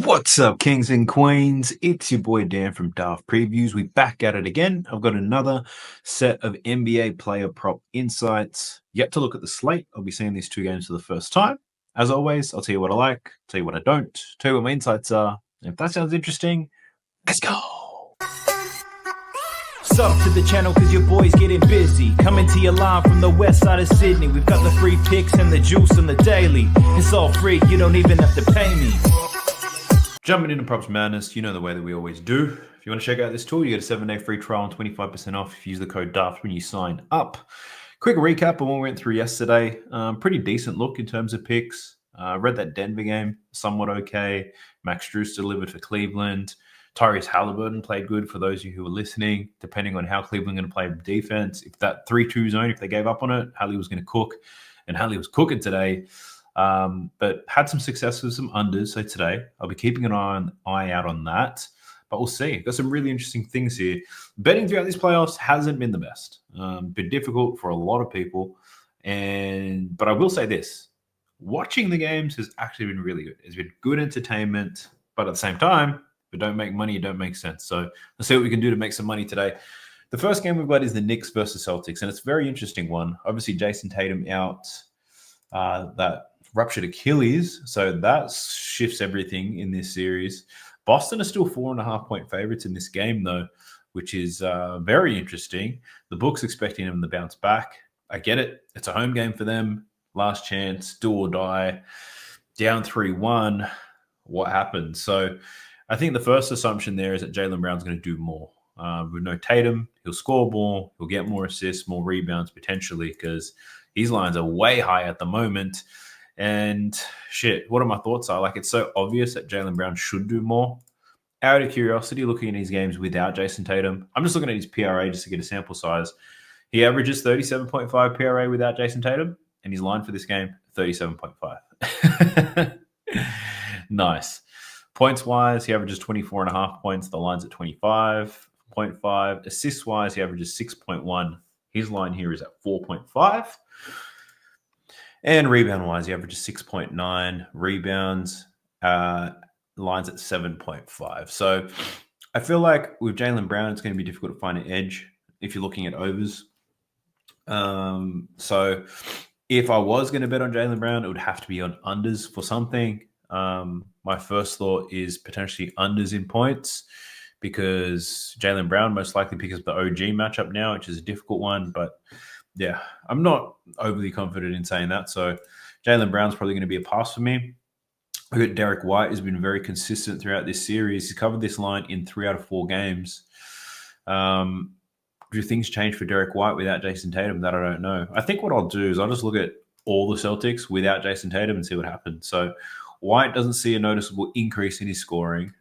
What's up, kings and queens? It's your boy Dan from Daft Previews. We back at it again. I've got another set of NBA player prop insights. Yet to look at the slate. I'll be seeing these two games for the first time. As always, I'll tell you what I like, tell you what I don't, tell you what my insights are. And if that sounds interesting, let's go. Sub to the channel cause your boy's getting busy. Coming to your line from the west side of Sydney. We've got the free picks and the juice and the daily. It's all free, you don't even have to pay me. Jumping into Props Madness, you know the way that we always do. If you want to check out this tool, you get a 7-day free trial and 25% off if you use the code DAFT when you sign up. Quick recap of what we went through yesterday. Pretty decent look in terms of picks. Read that Denver game, somewhat okay. Max Strus delivered for Cleveland. Tyrese Halliburton played good for those of you who were listening, depending on how Cleveland going to play defense. If that 3-2 zone, if they gave up on it, Hallie was going to cook. And Hallie was cooking today. But had some success with some unders. So today I'll be keeping an eye out on that. But we'll see. Got some really interesting things here. Betting throughout these playoffs hasn't been the best. Been difficult for a lot of people. But I will say this. Watching the games has actually been really good. It's been good entertainment. But at the same time, if you don't make money, it don't make sense. So let's see what we can do to make some money today. The first game we've got is the Knicks versus Celtics. And it's a very interesting one. Obviously, Jason Tatum out. That ruptured Achilles, so that shifts everything in this series. Boston are still 4.5-point favorites in this game, though, which is very interesting. The book's expecting them to bounce back. I get it. It's a home game for them. Last chance, do or die. Down 3-1. What happens? So I think the first assumption there is that Jaylen Brown's going to do more. With no Tatum, he'll score more. He'll get more assists, more rebounds potentially because his lines are way high at the moment. And shit, what are my thoughts are? Like, it's so obvious that Jaylen Brown should do more. Out of curiosity, looking at his games without Jason Tatum, I'm just looking at his PRA just to get a sample size. He averages 37.5 PRA without Jason Tatum, and his line for this game, 37.5. Nice. Points-wise, he averages 24.5 points. The line's at 25.5. Assists-wise, he averages 6.1. His line here is at 4.5. And rebound-wise, he averages 6.9 rebounds. Lines at 7.5. So I feel like with Jaylen Brown, it's going to be difficult to find an edge if you're looking at overs. So if I was going to bet on Jaylen Brown, it would have to be on unders for something. My first thought is potentially unders in points because Jaylen Brown most likely picks up the OG matchup now, which is a difficult one. But yeah, I'm not overly confident in saying that. So Jaylen Brown's probably going to be a pass for me. I got Derek White has been very consistent throughout this series. He's covered this line in 3 out of 4 games. Do things change for Derek White without Jason Tatum? That I don't know. I think what I'll do is I'll just look at all the Celtics without Jason Tatum and see what happens. So White doesn't see a noticeable increase in his scoring.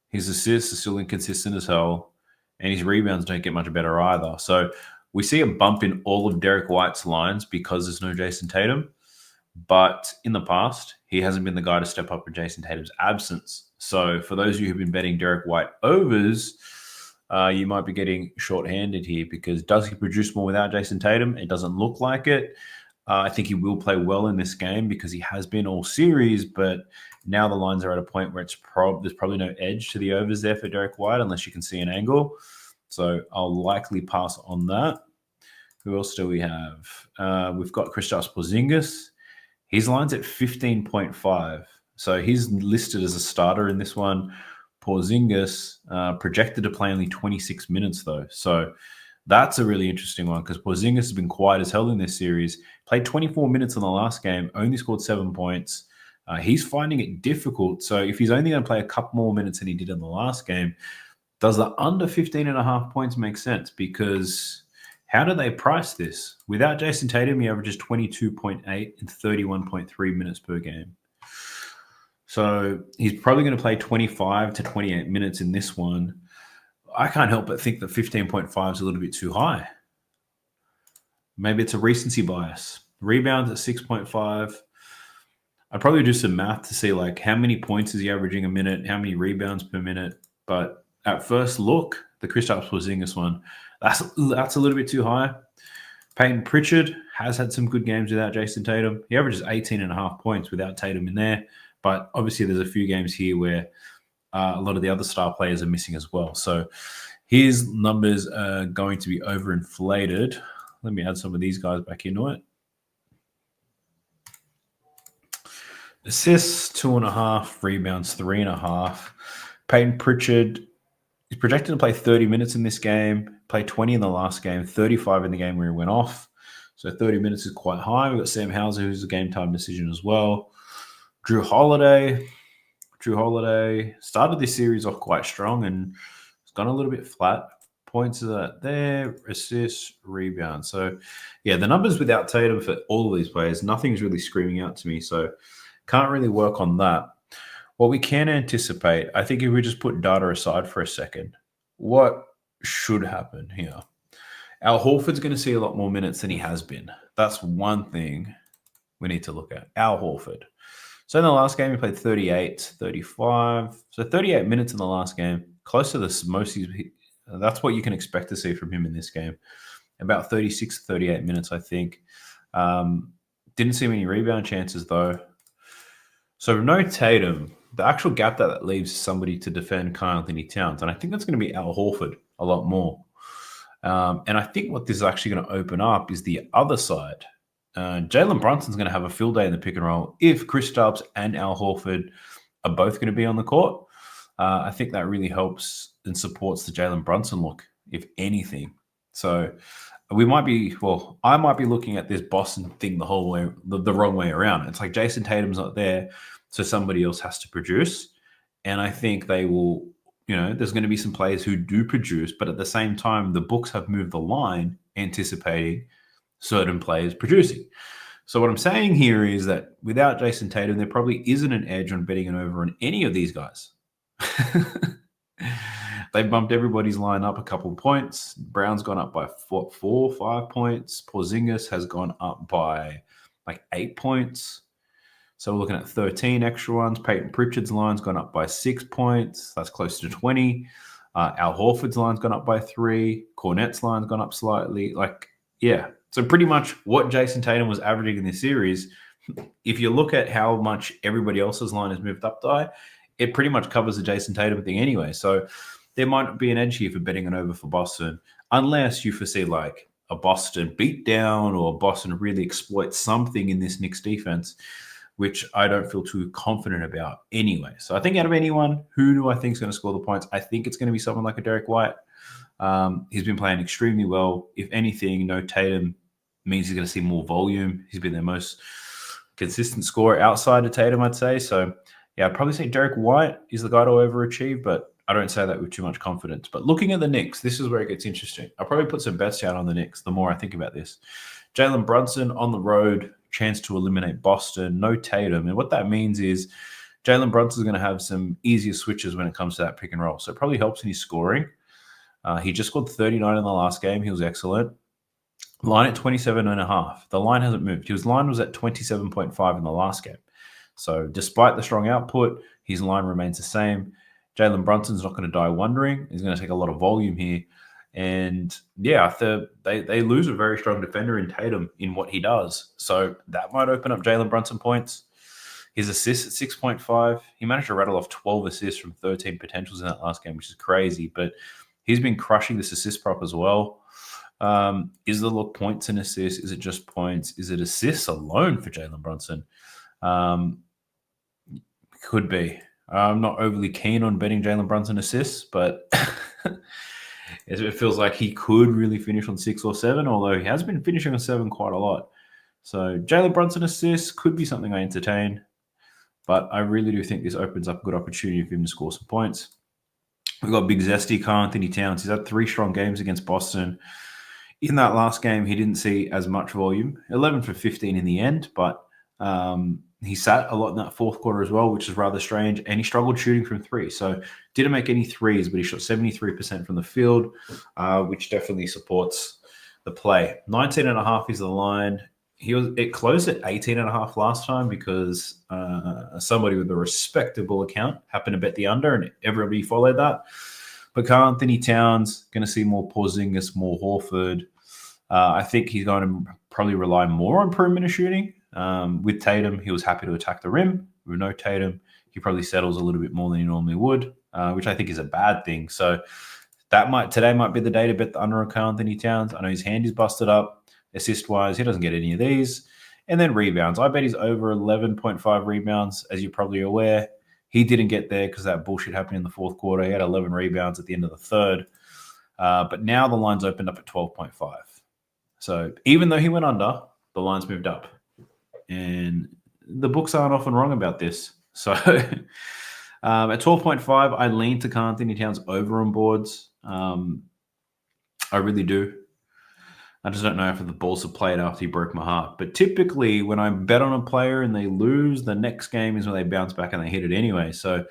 His assists are still inconsistent as hell. And his rebounds don't get much better either. So we see a bump in all of Derek White's lines because there's no Jason Tatum. But in the past, he hasn't been the guy to step up in Jason Tatum's absence. So for those of you who've been betting Derek White overs, you might be getting shorthanded here because does he produce more without Jason Tatum? It doesn't look like it. I think he will play well in this game because he has been all series, but now the lines are at a point where there's probably no edge to the overs there for Derek White unless you can see an angle. So I'll likely pass on that. Who else do we have? We've got Kristaps Porzingis. His line's at 15.5. So he's listed as a starter in this one. Porzingis projected to play only 26 minutes, though. So that's a really interesting one because Porzingis has been quiet as hell in this series. Played 24 minutes in the last game, only scored 7 points. He's finding it difficult. So if he's only going to play a couple more minutes than he did in the last game, does the under 15.5 points make sense? Because how do they price this? Without Jason Tatum, he averages 22.8 and 31.3 minutes per game. So he's probably going to play 25 to 28 minutes in this one. I can't help but think that 15.5 is a little bit too high. Maybe it's a recency bias. Rebounds at 6.5. I'd probably do some math to see like how many points is he averaging a minute, how many rebounds per minute. But at first look, the Kristaps Porzingis one, that's a little bit too high. Peyton Pritchard has had some good games without Jason Tatum. He averages 18.5 points without Tatum in there. But obviously, there's a few games here where a lot of the other star players are missing as well. So his numbers are going to be overinflated. Let me add some of these guys back into it. Assists, 2.5. Rebounds, 3.5. Peyton Pritchard is projected to play 30 minutes in this game, played 20 in the last game, 35 in the game where he went off. So 30 minutes is quite high. We've got Sam Hauser, who's a game time decision as well. Drew Holiday started this series off quite strong and it's gone a little bit flat. Points of that there, assists, rebounds. So, yeah, the numbers without Tatum for all of these players, nothing's really screaming out to me. So, can't really work on that. What we can anticipate, I think if we just put data aside for a second, what should happen here? Al Horford's going to see a lot more minutes than he has been. That's one thing we need to look at. Al Horford. So in the last game, he played 38, 35. So 38 minutes in the last game. Close to the most. That's what you can expect to see from him in this game. About 36, 38 minutes, I think. Didn't see many rebound chances, though. So no Tatum. The actual gap that leaves somebody to defend Karl Anthony Towns. And I think that's going to be Al Horford a lot more. And I think what this is actually going to open up is the other side. Jalen Brunson's going to have a field day in the pick and roll if Kristaps and Al Horford are both going to be on the court. I think that really helps and supports the Jalen Brunson look, if anything. So I might be looking at this Boston thing the whole way, the wrong way around. It's like Jason Tatum's not there, so somebody else has to produce. And I think they will, there's going to be some players who do produce, but at the same time, the books have moved the line anticipating certain players producing. So what I'm saying here is that without Jason Tatum, there probably isn't an edge on betting an over on any of these guys. They've bumped everybody's line up a couple of points. Brown's gone up by 5 points. Porzingis has gone up by like 8 points. So we're looking at 13 extra ones. Peyton Pritchard's line's gone up by 6 points. That's close to 20. Al Horford's line's gone up by 3. Cornette's line's gone up slightly. So pretty much what Jason Tatum was averaging in this series, if you look at how much everybody else's line has moved up by, it pretty much covers the Jason Tatum thing anyway. So there might be an edge here for betting an over for Boston, unless you foresee like a Boston beatdown or Boston really exploits something in this Knicks defense, which I don't feel too confident about anyway. So I think out of anyone, who do I think is going to score the points? I think it's going to be someone like a Derek White. He's been playing extremely well. If anything, no Tatum means he's going to see more volume. He's been their most consistent scorer outside of Tatum, I'd say. So, yeah, I'd probably say Derek White is the guy to overachieve, but I don't say that with too much confidence. But looking at the Knicks, this is where it gets interesting. I'll probably put some bets down on the Knicks the more I think about this. Jalen Brunson on the road, chance to eliminate Boston, no Tatum. And what that means is Jalen Brunson is going to have some easier switches when it comes to that pick and roll. So it probably helps in his scoring. He just scored 39 in the last game. He was excellent. Line at 27.5. The line hasn't moved. His line was at 27.5 in the last game. So despite the strong output, his line remains the same. Jalen Brunson's not going to die wondering. He's going to take a lot of volume here. And yeah, they lose a very strong defender in Tatum in what he does. So that might open up Jalen Brunson points. His assists at 6.5. He managed to rattle off 12 assists from 13 potentials in that last game, which is crazy. But he's been crushing this assist prop as well. Is the look points and assists? Is it just points? Is it assists alone for Jalen Brunson? Could be. I'm not overly keen on betting Jalen Brunson assists, but it feels like he could really finish on 6 or 7, although he has been finishing on 7 quite a lot. So Jalen Brunson assists could be something I entertain, but I really do think this opens up a good opportunity for him to score some points. We've got Big Zesty, Karl Anthony Towns. He's had 3 strong games against Boston. In that last game, he didn't see as much volume, 11 for 15 in the end, but he sat a lot in that fourth quarter as well, which is rather strange, and he struggled shooting from 3. So didn't make any threes, but he shot 73% from the field, which definitely supports the play. 19.5 is the line. It closed at 18.5 last time because somebody with a respectable account happened to bet the under, and everybody followed that. But Karl Anthony Towns going to see more Porzingis, more Horford. I think he's going to probably rely more on perimeter shooting. With Tatum, he was happy to attack the rim, With no Tatum, he probably settles a little bit more than he normally would, which I think is a bad thing. So today might be the day to bet the under on Karl Anthony Towns. I know his hand is busted up. Assist wise, he doesn't get any of these. And then rebounds. I bet he's over 11.5 rebounds, as you're probably aware. He didn't get there because that bullshit happened in the fourth quarter. He had 11 rebounds at the end of the third. But now the line's opened up at 12.5. So even though he went under, the line's moved up. And the books aren't often wrong about this. So at 12.5, I lean to Karl Anthony Towns over on boards. I really do. I just don't know if the balls have played after he broke my heart. But typically, when I bet on a player and they lose, the next game is when they bounce back and they hit it anyway. So,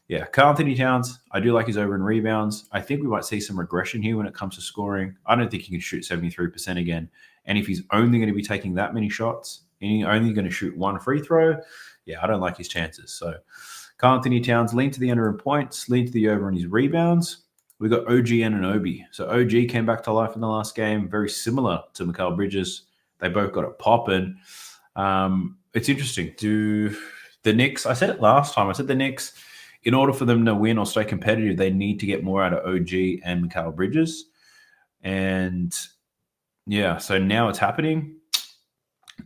yeah, Karl Anthony Towns, I do like his over in rebounds. I think we might see some regression here when it comes to scoring. I don't think he can shoot 73% again. And if he's only going to be taking that many shots and he's only going to shoot one free throw, yeah, I don't like his chances. So, Karl Anthony Towns, lean to the under in points, lean to the over in his rebounds. We got OG and Anunoby. So OG came back to life in the last game, very similar to Mikal Bridges. They both got it popping. It's interesting. Do the Knicks, I said it last time, I said the Knicks, in order for them to win or stay competitive, they need to get more out of OG and Mikal Bridges. And yeah, so now it's happening.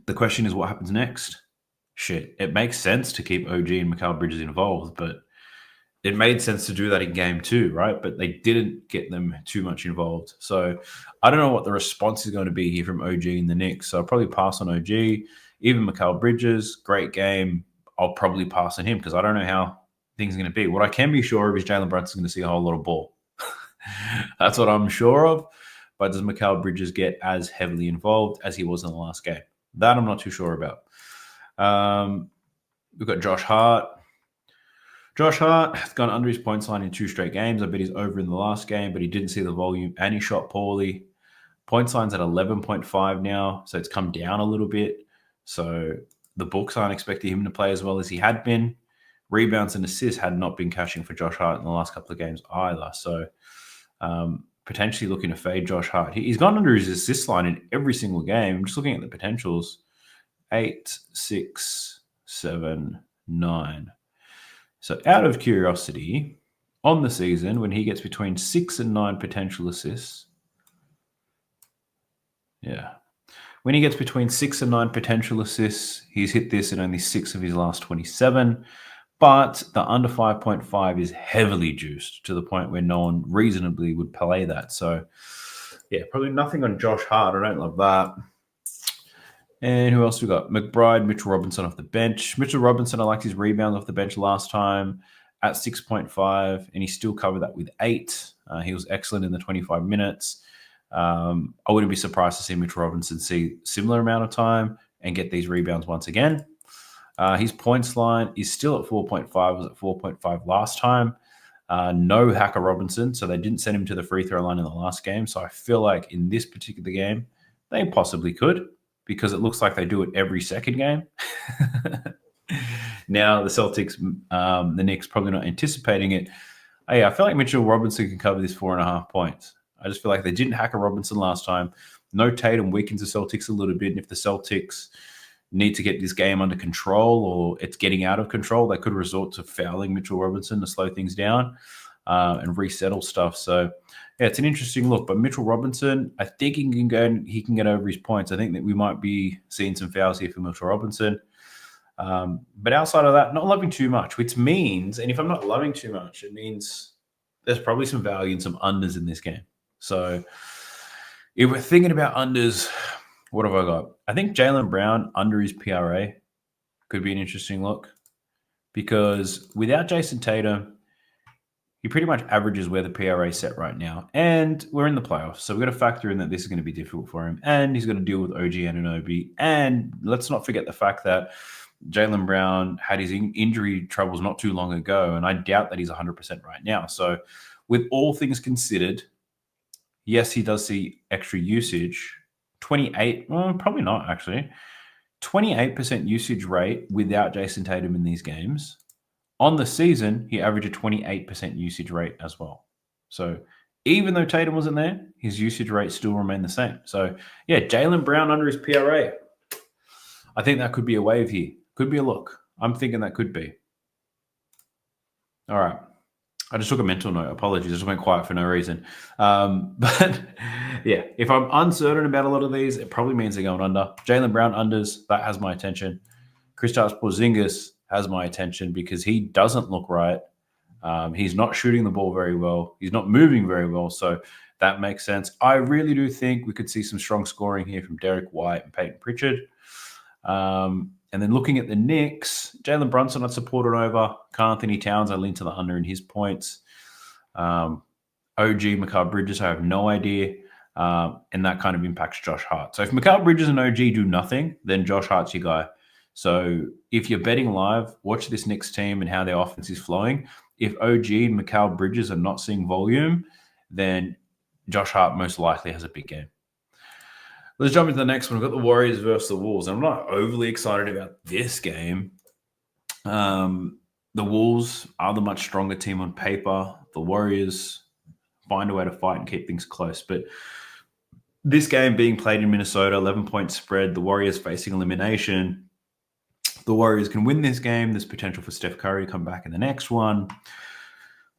The question is what happens next? Shit, it makes sense to keep OG and Mikal Bridges involved, but it made sense to do that in game 2, right? But they didn't get them too much involved. So I don't know what the response is going to be here from OG and the Knicks. So I'll probably pass on OG. Even Mikal Bridges, great game. I'll probably pass on him because I don't know how things are going to be. What I can be sure of is Jalen Brunson's going to see a whole lot of ball. That's what I'm sure of. But does Mikal Bridges get as heavily involved as he was in the last game? That I'm not too sure about. We've got Josh Hart. Josh Hart has gone under his points line in 2 straight games. I bet he's over in the last game, but he didn't see the volume and he shot poorly. Points line's at 11.5 now, so it's come down a little bit. So the books aren't expecting him to play as well as he had been. Rebounds and assists had not been cashing for Josh Hart in the last couple of games either. So potentially looking to fade Josh Hart. He's gone under his assist line in every single game. I'm just looking at the potentials. 8, 6, 7, 9. So out of curiosity, on the season, when he gets between 6 and 9 potential assists, when he gets between 6 and 9 potential assists, he's hit this in only 6 of his last 27. But the under 5.5 is heavily juiced to the point where no one reasonably would play that. So, yeah, probably nothing on Josh Hart. I don't love that. And who else we got? McBride, Mitchell Robinson off the bench. Mitchell Robinson, I liked his rebound off the bench last time at 6.5, and he still covered that with 8. He was excellent in the 25 minutes. I wouldn't be surprised to see Mitchell Robinson see similar amount of time and get these rebounds once again. His points line is still at 4.5. Was at 4.5 last time. No Hacker Robinson, so they didn't send him to the free throw line in the last game. So I feel like in this particular game, they possibly could, because it looks like they do it every second game. Now the Celtics, the Knicks probably not anticipating it. Hey, I feel like Mitchell Robinson can cover this 4.5 points. I just feel like they didn't hack a Robinson last time. No Tatum weakens the Celtics a little bit. And if the Celtics need to get this game under control or it's getting out of control, they could resort to fouling Mitchell Robinson to slow things down and resettle stuff. So, yeah, it's an interesting look. But Mitchell Robinson, I think he can get over his points. I think that we might be seeing some fouls here for Mitchell Robinson. But outside of that, not loving too much, which means, and if I'm not loving too much, it means there's probably some value in some unders in this game. So if we're thinking about unders, what have I got? I think Jaylen Brown under his PRA could be an interesting look, because without Jason Tatum, he pretty much averages where the PRA is set right now. And we're in the playoffs, so we've got to factor in that this is going to be difficult for him. And he's going to deal with OG Anunoby. And let's not forget the fact that Jaylen Brown had his injury troubles not too long ago, and I doubt that he's 100% right now. So with all things considered, yes, he does see extra usage. 28, well, probably not actually. 28% usage rate without Jason Tatum in these games. On the season, he averaged a 28% usage rate as well. So even though Tatum wasn't there, his usage rate still remained the same. So yeah, Jaylen Brown under his PRA. I think that could be a wave here. Could be a look. I'm thinking that could be. All right. I just took a mental note. Apologies. I just went quiet for no reason. But yeah, if I'm uncertain about a lot of these, it probably means they're going under. Jaylen Brown unders, that has my attention. Kristaps Porzingis has my attention because he doesn't look right. He's not shooting the ball very well. He's not moving very well. So that makes sense. I really do think we could see some strong scoring here from Derek White and Peyton Pritchard. And then looking at the Knicks, Jalen Brunson I'd supported over. Karl Anthony Towns I lean to the under in his points. OG Mikal Bridges I have no idea. And that kind of impacts Josh Hart. So if Mikal Bridges and OG do nothing, then Josh Hart's your guy. So if you're betting live, watch this Knicks team and how their offense is flowing. If OG and Mikal Bridges are not seeing volume, then Josh Hart most likely has a big game. Let's jump into the next one. We've got the Warriors versus the Wolves. I'm not overly excited about this game. The Wolves are the much stronger team on paper. The Warriors find a way to fight and keep things close. But this game being played in Minnesota, 11-point spread, the Warriors facing elimination. The Warriors can win this game. There's potential for Steph Curry to come back in the next one.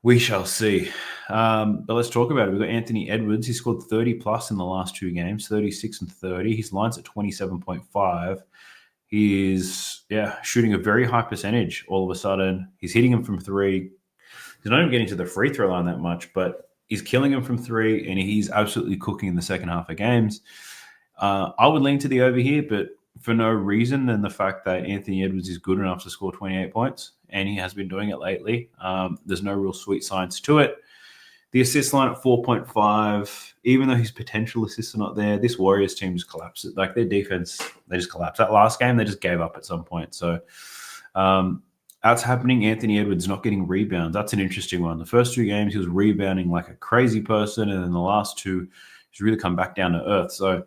We shall see. But let's talk about it. We've got Anthony Edwards. He scored 30-plus in the last 2 games, 36 and 30. His line's at 27.5. He's shooting a very high percentage all of a sudden. He's hitting him from 3. He's not even getting to the free throw line that much, but he's killing him from 3, and he's absolutely cooking in the second half of games. I would lean to the over here, but for no reason than the fact that Anthony Edwards is good enough to score 28 points, and he has been doing it lately. There's no real sweet science to it. The assist line at 4.5, even though his potential assists are not there, this Warriors team just collapsed. Like their defense, they just collapsed. That last game, they just gave up at some point. So that's happening. Anthony Edwards not getting rebounds. That's an interesting one. The first 2 games, he was rebounding like a crazy person, and then the last 2, he's really come back down to earth. So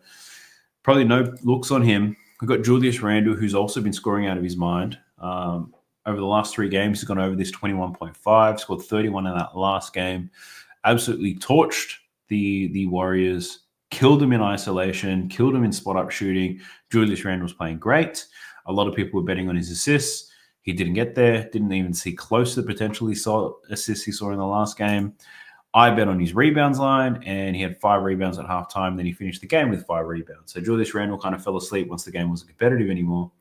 probably no looks on him. We've got Julius Randle, who's also been scoring out of his mind. Over the last 3 games, he's gone over this 21.5, scored 31 in that last game. Absolutely torched the Warriors, killed them in isolation, killed them in spot-up shooting. Julius Randle was playing great. A lot of people were betting on his assists. He didn't get there, didn't even see close to the potential assists he saw in the last game. I bet on his rebounds line, and he had 5 rebounds at halftime. Then he finished the game with 5 rebounds. So Julius Randle kind of fell asleep once the game wasn't competitive anymore.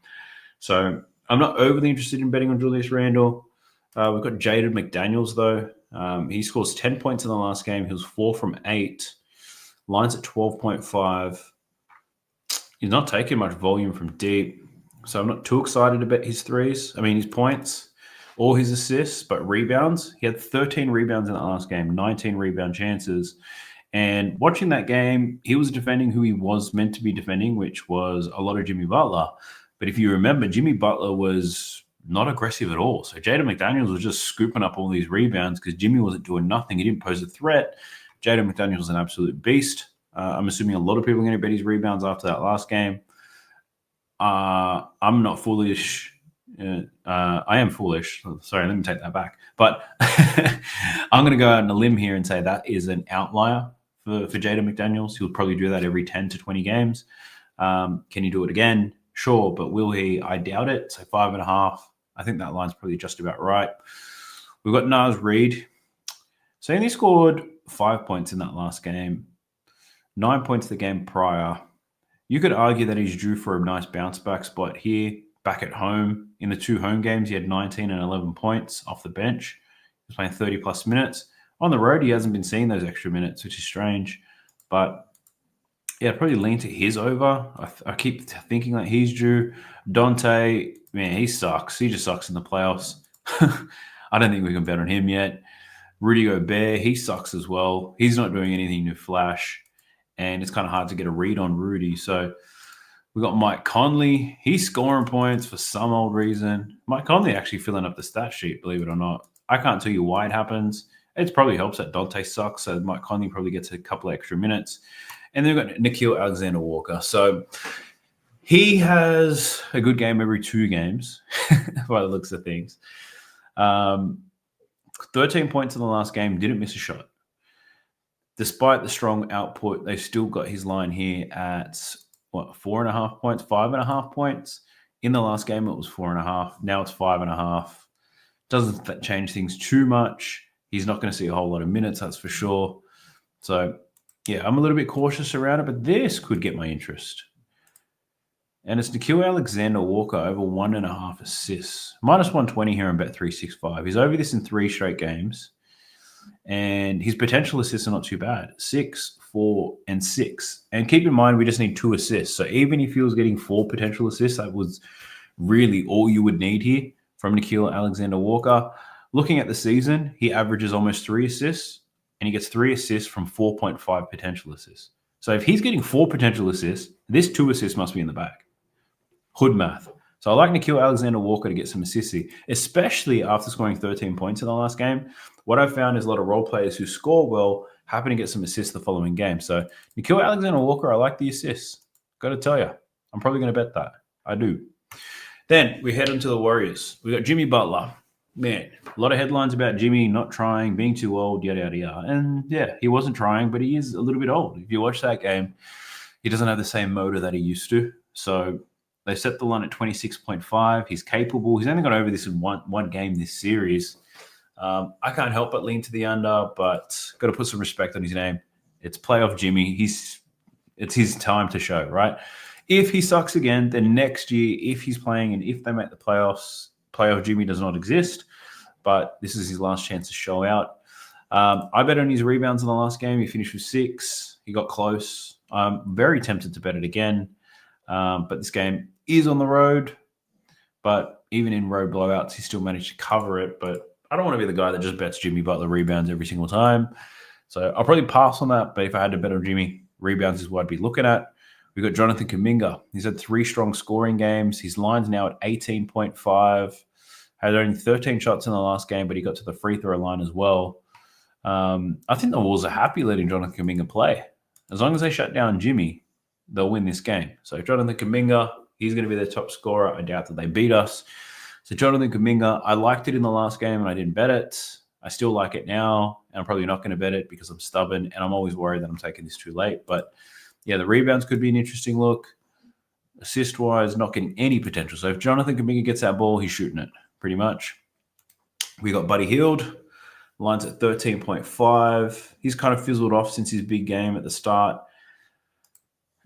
So I'm not overly interested in betting on Julius Randle. We've got Jaden McDaniels, though. He scores 10 points in the last game. He was 4 from 8. Line's at 12.5. He's not taking much volume from deep. So I'm not too excited to bet his his points or his assists, but rebounds. He had 13 rebounds in the last game, 19 rebound chances. And watching that game, he was defending who he was meant to be defending, which was a lot of Jimmy Butler. But if you remember, Jimmy Butler was not aggressive at all. So Jaden McDaniels was just scooping up all these rebounds because Jimmy wasn't doing nothing. He didn't pose a threat. Jaden McDaniels is an absolute beast. I'm assuming a lot of people are going to bet his rebounds after that last game. I'm not foolish. I am foolish. Sorry, let me take that back. But I'm going to go out on a limb here and say that is an outlier for Jaden McDaniels. He'll probably do that every 10 to 20 games. Can he do it again? Sure, but will he? I doubt it. So 5.5. I think that line's probably just about right. We've got Naz Reid. So he only scored 5 points in that last game, 9 points the game prior. You could argue that he's due for a nice bounce back spot here. Back at home, in the 2 home games, he had 19 and 11 points off the bench. He was playing 30-plus minutes. On the road, he hasn't been seeing those extra minutes, which is strange. But, yeah, probably lean to his over. I keep thinking that he's due. Dante, man, he sucks. He just sucks in the playoffs. I don't think we can bet on him yet. Rudy Gobert, he sucks as well. He's not doing anything to flash. And it's kind of hard to get a read on Rudy. So we got Mike Conley. He's scoring points for some old reason. Mike Conley actually filling up the stat sheet, believe it or not. I can't tell you why it happens. It probably helps that Dante sucks, so Mike Conley probably gets a couple of extra minutes. And then we've got Nickeil Alexander-Walker. So he has a good game every 2 games, by the looks of things. 13 points in the last game, didn't miss a shot. Despite the strong output, they've still got his line here at 4.5 points, 5.5 points In the last game, it was 4.5. Now it's 5.5. Doesn't change things too much. He's not going to see a whole lot of minutes, that's for sure. So, yeah, I'm a little bit cautious around it, but this could get my interest. And it's Nikhil Alexander-Walker over 1.5 assists. Minus 120 here on Bet365. He's over this in 3 straight games. And his potential assists are not too bad. 6, 4, and 6. And keep in mind, we just need 2 assists. So even if he was getting 4 potential assists, that was really all you would need here from Nikhil Alexander-Walker. Looking at the season, he averages almost 3 assists. And he gets 3 assists from 4.5 potential assists. So if he's getting 4 potential assists, this 2 assists must be in the bag. Hood math. So I like Nikhil Alexander-Walker to get some assists, especially after scoring 13 points in the last game. What I've found is a lot of role players who score well happen to get some assists the following game. So Nikhil Alexander-Walker, I like the assists. Got to tell you, I'm probably going to bet that. I do. Then we head into the Warriors. We got Jimmy Butler. Man, a lot of headlines about Jimmy not trying, being too old, yada, yada, yada. And yeah, he wasn't trying, but he is a little bit old. If you watch that game, he doesn't have the same motor that he used to. So they set the line at 26.5. He's capable. He's only got over this in one game this series. I can't help but lean to the under, but got to put some respect on his name. It's playoff Jimmy. It's his time to show, right? If he sucks again, then next year, if he's playing and if they make the playoffs, playoff Jimmy does not exist. But this is his last chance to show out. I bet on his rebounds in the last game. He finished with 6. He got close. I'm very tempted to bet it again. But this game is on the road. But even in road blowouts, he still managed to cover it. But I don't want to be the guy that just bets Jimmy Butler rebounds every single time. So I'll probably pass on that. But if I had to bet on Jimmy, rebounds is what I'd be looking at. We've got Jonathan Kuminga. He's had 3 strong scoring games. His line's now at 18.5. Had only 13 shots in the last game, but he got to the free throw line as well. I think the Wolves are happy letting Jonathan Kuminga play. As long as they shut down Jimmy, they'll win this game. So Jonathan Kuminga, he's going to be their top scorer. I doubt that they beat us. So Jonathan Kuminga, I liked it in the last game and I didn't bet it. I still like it now, and I'm probably not going to bet it because I'm stubborn and I'm always worried that I'm taking this too late. But yeah, the rebounds could be an interesting look. Assist-wise, not getting any potential. So if Jonathan Kuminga gets that ball, he's shooting it pretty much. We got Buddy Hield. Line's at 13.5. He's kind of fizzled off since his big game at the start.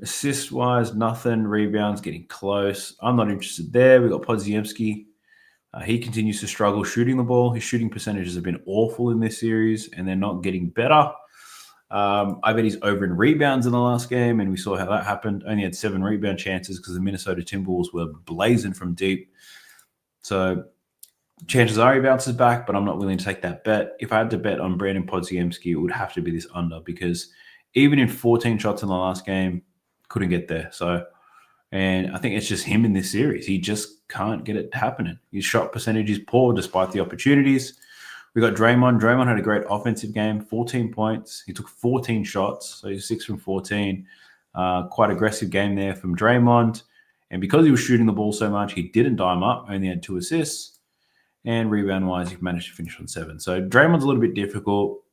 Assist-wise, nothing. Rebounds, getting close. I'm not interested there. We got Podziemski. He continues to struggle shooting the ball. His shooting percentages have been awful in this series, and they're not getting better. I bet he's over in rebounds in the last game, and we saw how that happened. Only had 7 rebound chances because the Minnesota Timberwolves were blazing from deep. So chances are he bounces back, but I'm not willing to take that bet. If I had to bet on Brandon Podziemski, it would have to be this under, because even in 14 shots in the last game, couldn't get there. So, and I think it's just him in this series. He just can't get it happening. His shot percentage is poor despite the opportunities. We got Draymond. Draymond had a great offensive game, 14 points. He took 14 shots, so he's 6 from 14. Quite aggressive game there from Draymond. And because he was shooting the ball so much, he didn't dime up, only had 2 assists. And rebound-wise, he managed to finish on 7. So Draymond's a little bit difficult.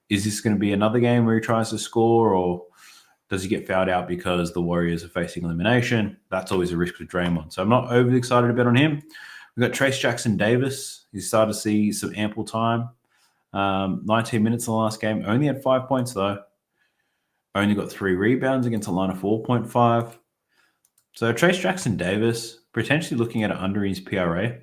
Is this going to be another game where he tries to score, or does he get fouled out because the Warriors are facing elimination? That's always a risk with Draymond. So I'm not overly excited to bet on him. We've got Trace Jackson-Davis. He's started to see some ample time. 19 minutes in the last game. Only had 5 points, though. Only got 3 rebounds against a line of 4.5. So Trace Jackson-Davis, potentially looking at it under his PRA.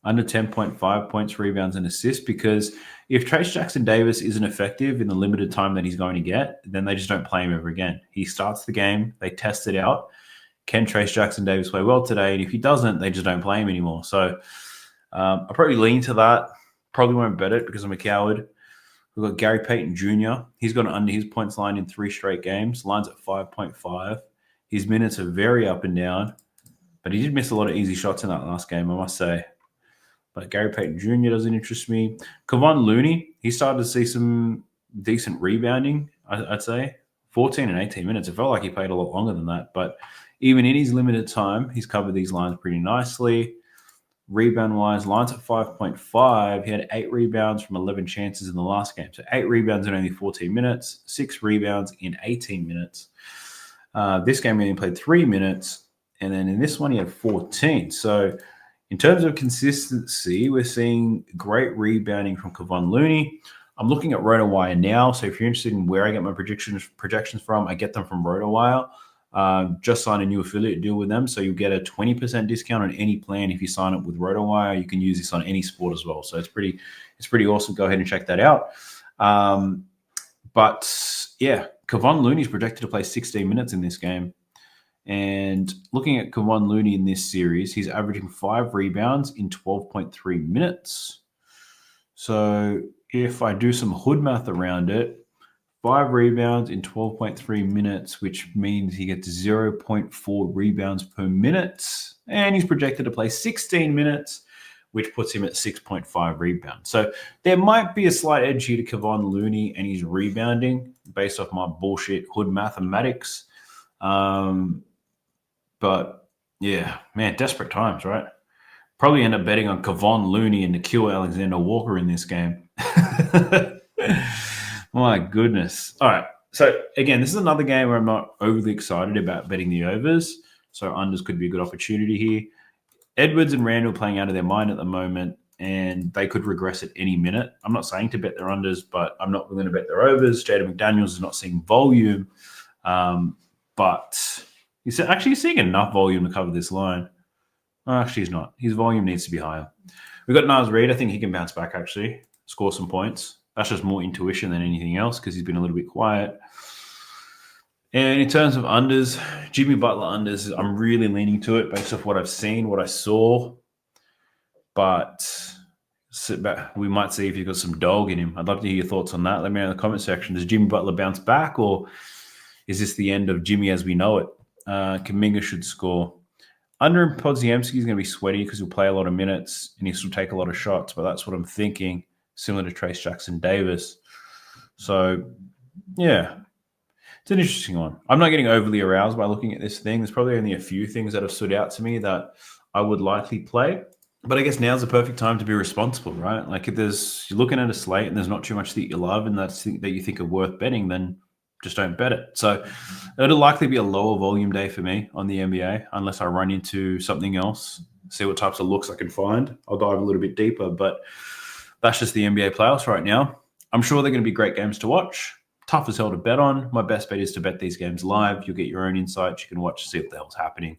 Under 10.5 points, rebounds, and assists, because if Trace Jackson-Davis isn't effective in the limited time that he's going to get, then they just don't play him ever again. He starts the game, they test it out. Can Trace Jackson-Davis play well today? And if he doesn't, they just don't play him anymore. So I'll probably lean to that. Probably won't bet it because I'm a coward. We've got Gary Payton Jr. He's gone under his points line in 3 straight games. Line's at 5.5. His minutes are very up and down, but he did miss a lot of easy shots in that last game, I must say. But Gary Payton Jr. doesn't interest me. Kevon Looney, he started to see some decent rebounding, I'd say. 14 and 18 minutes. It felt like he played a lot longer than that. But even in his limited time, he's covered these lines pretty nicely. Rebound-wise, lines at 5.5. He had 8 rebounds from 11 chances in the last game. So 8 rebounds in only 14 minutes, 6 rebounds in 18 minutes. This game he only played 3 minutes, And then in this one, he had 14. So in terms of consistency, we're seeing great rebounding from Kevon Looney. I'm looking at RotoWire now. So if you're interested in where I get my projections from, I get them from RotoWire. Just signed a new affiliate deal with them. So you'll get a 20% discount on any plan if you sign up with RotoWire. You can use this on any sport as well. So it's pretty awesome. Go ahead and check that out. But yeah, Kevon Looney is projected to play 16 minutes in this game. And looking at Kevon Looney in this series, he's averaging 5 rebounds in 12.3 minutes. So if I do some hood math around it, 5 rebounds in 12.3 minutes, which means he gets 0.4 rebounds per minute. And he's projected to play 16 minutes, which puts him at 6.5 rebounds. So there might be a slight edge here to Kevon Looney and his rebounding based off my bullshit hood mathematics. But yeah, man, desperate times, right? Probably end up betting on Kevon Looney and Nickeil Alexander-Walker in this game. My goodness. All right. So again, this is another game where I'm not overly excited about betting the overs. So unders could be a good opportunity here. Edwards and Randall playing out of their mind at the moment, and they could regress at any minute. I'm not saying to bet their unders, but I'm not willing to bet their overs. Jaden McDaniels is not seeing volume, but he's actually seeing enough volume to cover this line. Actually, he's not. His volume needs to be higher. We've got Naz Reid. I think he can bounce back, actually, score some points. That's just more intuition than anything else because he's been a little bit quiet. And in terms of unders, Jimmy Butler unders, I'm really leaning to it based off what I've seen, what I saw. But we might see if you've got some dog in him. I'd love to hear your thoughts on that. Let me know in the comment section. Does Jimmy Butler bounce back, or is this the end of Jimmy as we know it? Kuminga should score. Under Podziemski is going to be sweaty because he'll play a lot of minutes and he'll still take a lot of shots, but that's what I'm thinking, similar to Trace Jackson-Davis. So, yeah, it's an interesting one. I'm not getting overly aroused by looking at this thing. There's probably only a few things that have stood out to me that I would likely play. But I guess now's the perfect time to be responsible, right? Like if you're looking at a slate and there's not too much that you love and that you think are worth betting, then just don't bet it. So it'll likely be a lower volume day for me on the NBA unless I run into something else, see what types of looks I can find. I'll dive a little bit deeper, but that's just the NBA playoffs right now. I'm sure they're going to be great games to watch. Tough as hell to bet on. My best bet is to bet these games live. You'll get your own insights. You can watch to see what the hell's happening.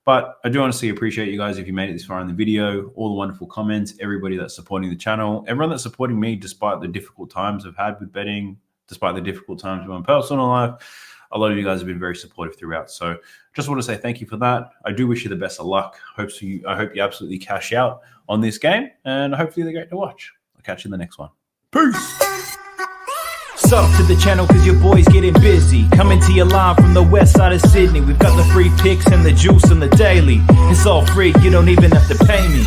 But I do honestly appreciate you guys if you made it this far in the video, all the wonderful comments, everybody that's supporting the channel, everyone that's supporting me despite the difficult times I've had with betting, despite the difficult times in my personal life. A lot of you guys have been very supportive throughout. So just want to say thank you for that. I do wish you the best of luck. I hope you absolutely cash out on this game, and hopefully they're great to watch. I'll catch you in the next one. Peace! Sub to the channel cause your boy's getting busy. Coming to your line from the west side of Sydney. We've got the free picks and the juice and the daily. It's all free, you don't even have to pay me.